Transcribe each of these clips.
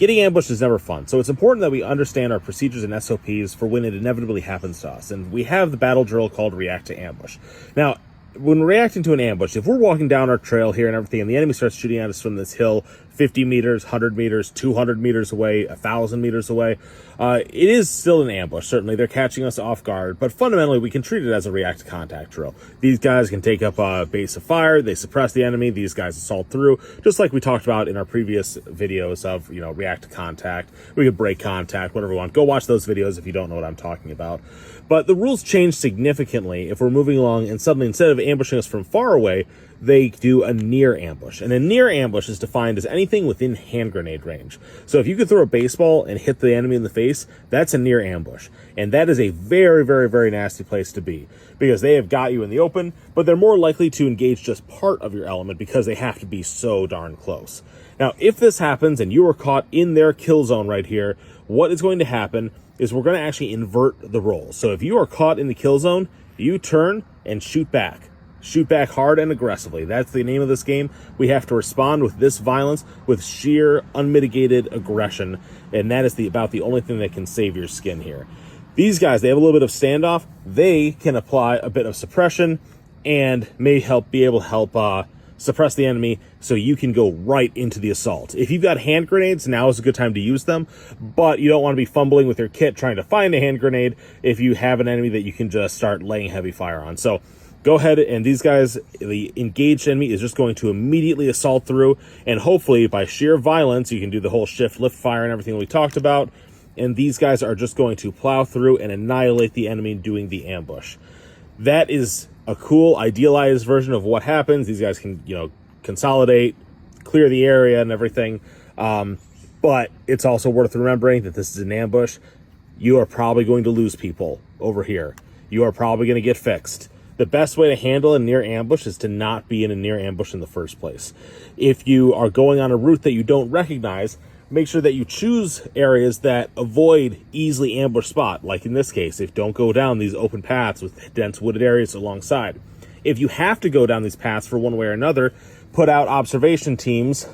getting ambushed is never fun. So it's important that we understand our procedures and SOPs for when it inevitably happens to us. And we have the battle drill called React to Ambush. Now, when reacting to an ambush, if we're walking down our trail here and everything, and the enemy starts shooting at us from this hill 50 meters, 100 meters, 200 meters away, 1,000 meters away, it is still an ambush. Certainly, they're catching us off guard, but fundamentally, we can treat it as a react to contact drill. These guys can take up a base of fire, they suppress the enemy, these guys assault through, just like we talked about in our previous videos of, react to contact. We could break contact, whatever we want. Go watch those videos if you don't know what I'm talking about. But the rules change significantly if we're moving along and suddenly, instead of ambushing us from far away, they do a near ambush. And a near ambush is defined as anything within hand grenade range. So if you could throw a baseball and hit the enemy in the face, that's a near ambush. And that is a very, very, very nasty place to be, because they have got you in the open, but they're more likely to engage just part of your element because they have to be so darn close. Now, if this happens and you are caught in their kill zone right here, what is going to happen is we're going to actually invert the roles. So if you are caught in the kill zone, you turn and shoot back. Shoot back hard and aggressively. That's the name of this game. We have to respond with this violence, with sheer, unmitigated aggression, and that is about the only thing that can save your skin here. These guys, they have a little bit of standoff. They can apply a bit of suppression and may be able to help suppress the enemy so you can go right into the assault. If you've got hand grenades, now is a good time to use them, but you don't want to be fumbling with your kit trying to find a hand grenade if you have an enemy that you can just start laying heavy fire on. So go ahead, and these guys, the engaged enemy is just going to immediately assault through, and hopefully by sheer violence, you can do the whole shift, lift, fire, and everything we talked about, and these guys are just going to plow through and annihilate the enemy doing the ambush. That is a cool, idealized version of what happens. These guys can, consolidate, clear the area and everything, but it's also worth remembering that this is an ambush. You are probably going to lose people over here. You are probably going to get fixed. The best way to handle a near ambush is to not be in a near ambush in the first place. If you are going on a route that you don't recognize, make sure that you choose areas that avoid easily ambush spot. Like in this case, don't go down these open paths with dense wooded areas alongside. If you have to go down these paths for one way or another, put out observation teams,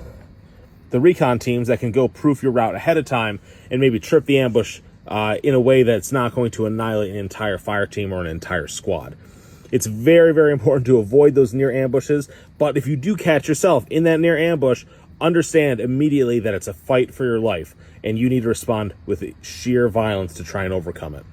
the recon teams that can go proof your route ahead of time and maybe trip the ambush in a way that's not going to annihilate an entire fire team or an entire squad. It's very, very important to avoid those near ambushes, but if you do catch yourself in that near ambush, understand immediately that it's a fight for your life, and you need to respond with sheer violence to try and overcome it.